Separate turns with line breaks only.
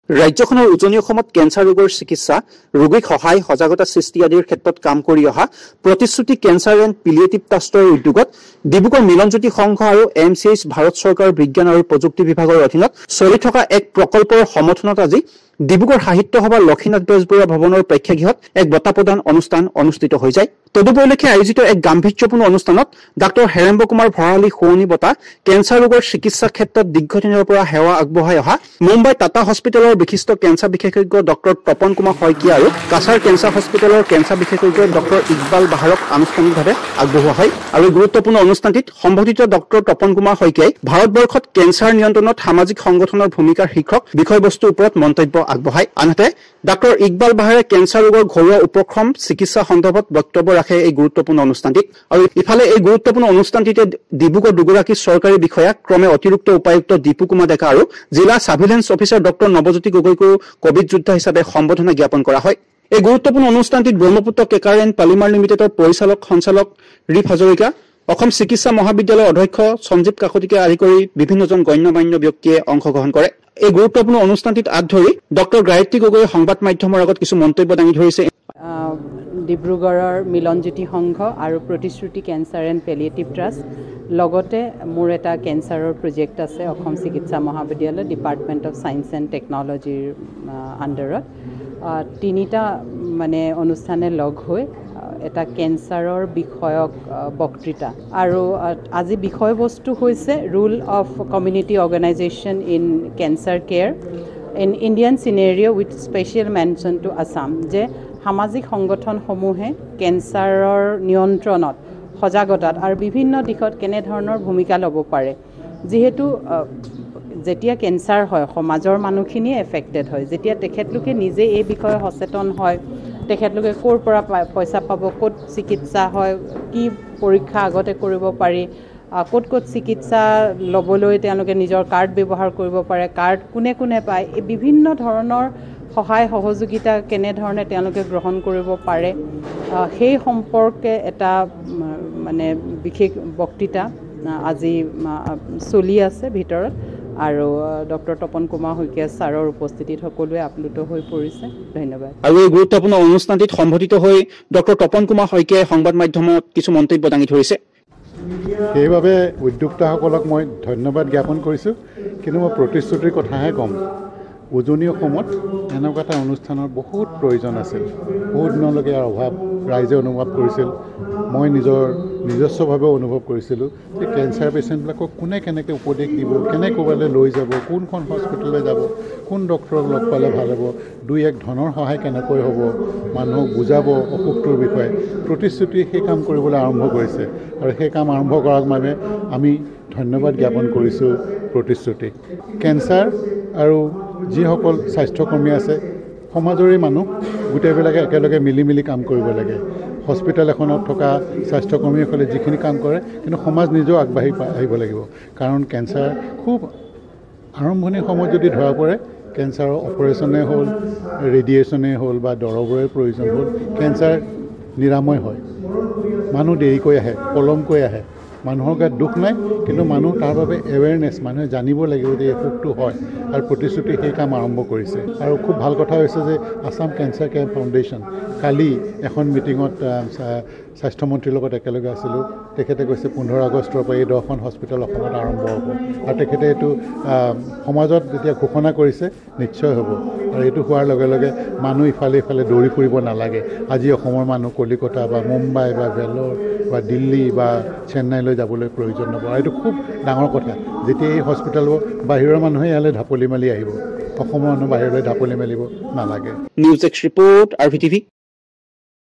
ৰাজ্যখনৰ উজনি অসমত কেঞ্চাৰ ৰোগৰ চিকিৎসা ৰোগীক সহায় সজাগতা সৃষ্টি আদিৰ ক্ষেত্ৰত কাম কৰি অহা প্ৰতিশ্ৰুতি কেঞ্চাৰ এণ্ড পিলিয়েটিভ ট্ৰাষ্টৰ উদ্যোগত ডিব্ৰুগড় মিলনজ্যোতি সংঘ আৰু MCH ভাৰত চৰকাৰৰ বিজ্ঞান আৰু প্ৰযুক্তি বিভাগৰ অধীনত চলি থকা এক প্ৰকল্পৰ সমৰ্থনত আজি ডিব্ৰুগড় সাহিত্য সভা লক্ষীনাথ বেজবৰুৱা ভৱনৰ প্ৰেক্ষাগৃহত এক বঁটা প্ৰদান অনুষ্ঠান অনুষ্ঠিত হৈ যায়। তদুপলক্ষে আয়োজিত এক গাম্ভীৰ্যপূৰ্ণ অনুষ্ঠানত ডাক্তৰ হেৰেম্ব কুমাৰ ভৰালী শুৱনি বঁটা কেঞ্চাৰ ৰোগৰ চিকিৎসাৰ ক্ষেত্ৰত দীৰ্ঘদিনৰ পৰা সেৱা আগবঢ়াই অহা মুম্বাই টাটা হস্পিটেলৰ বিশিষ্ট কেঞ্চাৰ বিশেষজ্ঞ ডক্টৰ তপন কুমাৰ শইকীয়া আৰু কাছাৰ কেঞ্চাৰ হস্পিটেলৰ কেঞ্চাৰ বিশেষজ্ঞ ডক্টৰ ইকবাল বাহাৰক আনুষ্ঠানিকভাৱে আগবঢ়োৱা হয়। আৰু গুৰুত্বপূৰ্ণ অনুষ্ঠানটিত সম্বোধিত ডক্টৰ তপন কুমাৰ শইকীয়াই ভাৰতবৰ্ষত কেঞ্চাৰ নিয়ন্ত্ৰণত সামাজিক সংগঠনৰ ভূমিকাৰ শীৰ্ষক বিষয়বস্তুৰ ওপৰত মন্তব্য আগবঢ়ায়। আনহাতে ডাক্তৰ ইকবাল বাহাৰে কেঞ্চাৰ ৰোগৰ ঘৰুৱা উপক্ৰম চিকিৎসা সন্দৰ্ভত বক্তব্য ৰাখে এই গুৰুত্বপূৰ্ণ অনুষ্ঠানটিত। আৰু ইফালে এই গুৰুত্বপূৰ্ণ অনুষ্ঠানটিতে ডিব্ৰুগড় দুগৰাকী চৰকাৰী বিষয়া ক্ৰমে অতিৰিক্ত উপায়ুক্ত দীপু কুমাৰ ডেকা আৰু জিলা ছাৰ্ভিলেন্স অফিচাৰ ডক্টৰ নৱজ্যোতি গগৈকো কোভিড যোদ্ধা হিচাপে সম্বোধনা জ্ঞাপন কৰা হয়। এই গুৰুত্বপূৰ্ণ অনুষ্ঠানটিত ব্ৰহ্মপুত্ৰ কেকাৰ এণ্ড পালিমাৰ লিমিটেডৰ পৰিচালক সঞ্চালক ৰিফ হাজৰিকা, অসম চিকিৎসা মহাবিদ্যালয়ৰ অধ্যক্ষ সঞ্জীৱ কাকতিকে আদি কৰি বিভিন্নজন গণ্যমান্য ব্যক্তিয়ে অংশগ্ৰহণ কৰে। এই গুৰুত্বপূৰ্ণ অনুষ্ঠানটিত আগ ধৰি ডক্টৰ গায়ত্ৰী গগৈয়ে সংবাদ মাধ্যমৰ আগত কিছু মন্তব্য দাঙি ধৰিছে।
ডিব্ৰুগড়ৰ মিলনজ্যোতি সংঘ আৰু প্ৰতিশ্ৰুতি কেঞ্চাৰ এণ্ড পেলিয়েটিভ ট্ৰাষ্ট লগতে মোৰ এটা কেঞ্চাৰৰ প্ৰজেক্ট আছে অসম চিকিৎসা মহাবিদ্যালয় ডিপাৰ্টমেণ্ট অফ ছায়েন্স এণ্ড টেকন'লজিৰ আণ্ডাৰত তিনিটা অনুষ্ঠানে লগ হৈ এটা কেঞ্চাৰৰ বিষয়ক বক্তৃতা আৰু আজি বিষয়বস্তু হৈছে role of community organisation in cancer care in Indian scenario' with special mention to Assam, যে সামাজিক সংগঠনসমূহে কেঞ্চাৰৰ নিয়ন্ত্ৰণত সজাগতাত আৰু বিভিন্ন দিশত কেনেধৰণৰ ভূমিকা ল'ব পাৰে। যিহেতু যেতিয়া কেঞ্চাৰ হয় সমাজৰ মানুহখিনিয়ে এফেক্টেড হয়, যেতিয়া তেখেতলোকে নিজে এই বিষয়ে সচেতন হয়, তেখেতলোকে ক'ৰ পৰা পইচা পাব, ক'ত চিকিৎসা হয়, কি পৰীক্ষা আগতে কৰিব পাৰি, ক'ত ক'ত চিকিৎসা ল'বলৈ তেওঁলোকে নিজৰ কাৰ্ড ব্যৱহাৰ কৰিব পাৰে, কাৰ্ড কোনে কোনে পায়, এই বিভিন্ন ধৰণৰ সহায় সহযোগিতা কেনেধৰণে তেওঁলোকে গ্ৰহণ কৰিব পাৰে সেই সম্পৰ্কে এটা বিশেষ বক্তৃতা আজি চলি আছে ভিতৰত। আৰু ডক্টৰ তপন কুমাৰ শইকীয়া ছাৰৰ উপস্থিতিত সকলোৱে আপ্লুত হৈ পৰিছে। ধন্যবাদ।
আৰু এই গুৰুত্বপূৰ্ণ অনুষ্ঠানটিত সম্বোধিত হৈ ডক্টৰ তপন কুমাৰ শইকীয়াই সংবাদ মাধ্যমত কিছু মন্তব্য দাঙি ধৰিছে।
সেইবাবে উদ্যোক্তাসকলক মই ধন্যবাদ জ্ঞাপন কৰিছোঁ, কিন্তু মই প্ৰতিশ্ৰুতিৰ কথাহে ক'ম। উজনি অসমত এনেকুৱা এটা অনুষ্ঠানৰ বহুত প্ৰয়োজন আছিল, বহুত দিনলৈকে ইয়াৰ অভাৱ ৰাইজে অনুভৱ কৰিছিল, মই নিজস্বভাৱে অনুভৱ কৰিছিলোঁ যে কেঞ্চাৰ পেচেণ্টবিলাকক কোনে কেনেকৈ উপদেশ দিব, কেনে ক'ৰবালৈ লৈ যাব, কোনখন হস্পিটেললৈ যাব, কোন ডক্টৰক লগ পালে ভাল হ'ব, দুই এক ধনৰ সহায় কেনেকৈ হ'ব, মানুহক বুজাব অসুখটোৰ বিষয়ে। প্ৰতিশ্ৰুতি সেই কাম কৰিবলৈ আৰম্ভ কৰিছে আৰু সেই কাম আৰম্ভ কৰাৰ বাবে আমি ধন্যবাদ জ্ঞাপন কৰিছোঁ প্ৰতিশ্ৰুতিক। কেঞ্চাৰ আৰু যিসকল স্বাস্থ্যকৰ্মী আছে সমাজৰে মানুহ গোটেইবিলাকে একেলগে মিলি কাম কৰিব লাগে। হস্পিটেল এখনত থকা স্বাস্থ্যকৰ্মীসকলে যিখিনি কাম কৰে, কিন্তু সমাজ নিজেও আগবাঢ়ি আহিব লাগিব। কাৰণ কেঞ্চাৰ খুব আৰম্ভণিৰ সময়ত যদি ধৰা পৰে, কেঞ্চাৰৰ অপাৰেশ্যনেই হ'ল, ৰেডিয়েশ্যনেই হ'ল বা দৰৱৰে প্ৰয়োজন হ'ল, কেঞ্চাৰ নিৰাময় হয়। মানুহ দেৰিকৈ আহে, পলমকৈ আহে, মানুহৰ গাত দুখ নাই, কিন্তু মানুহ তাৰ বাবে এৱেৰনেছ, মানুহে জানিব লাগিব যে এই অসুখটো হয়, আৰু প্ৰতিশ্ৰুতি সেই কাম আৰম্ভ কৰিছে। আৰু খুব ভাল কথা হৈছে যে আছাম কেঞ্চাৰ কেয়াৰ ফাউণ্ডেশ্যন কালি এখন মিটিঙত স্বাস্থ্যমন্ত্ৰীৰ লগত একেলগে আছিলোঁ। তেখেতে কৈছে 15 আগষ্টৰ পৰা এই 10খন হস্পিটেল অসমত আৰম্ভ হ'ব, আৰু তেখেতে এইটো সমাজত যেতিয়া ঘোষণা কৰিছে নিশ্চয় হ'ব। আৰু এইটো হোৱাৰ লগে লগে মানুহ ইফালে ইফালে দৌৰি ফুৰিব নালাগে। আজি অসমৰ মানুহ কলিকতা বা মুম্বাই বা ভেলোৰ বা দিল্লী বা চেন্নাইলৈ যাবলৈ প্ৰয়োজন নহ'ব। আৰু এইটো খুব ডাঙৰ কথা, যেতিয়া এই হস্পিটেলবোৰ বাহিৰৰ মানুহে ইয়ালৈ ঢাপলি মেলি আহিব, অসমৰ মানুহ বাহিৰলৈ ঢাপলি মেলিব নালাগে।
News x report RVTV।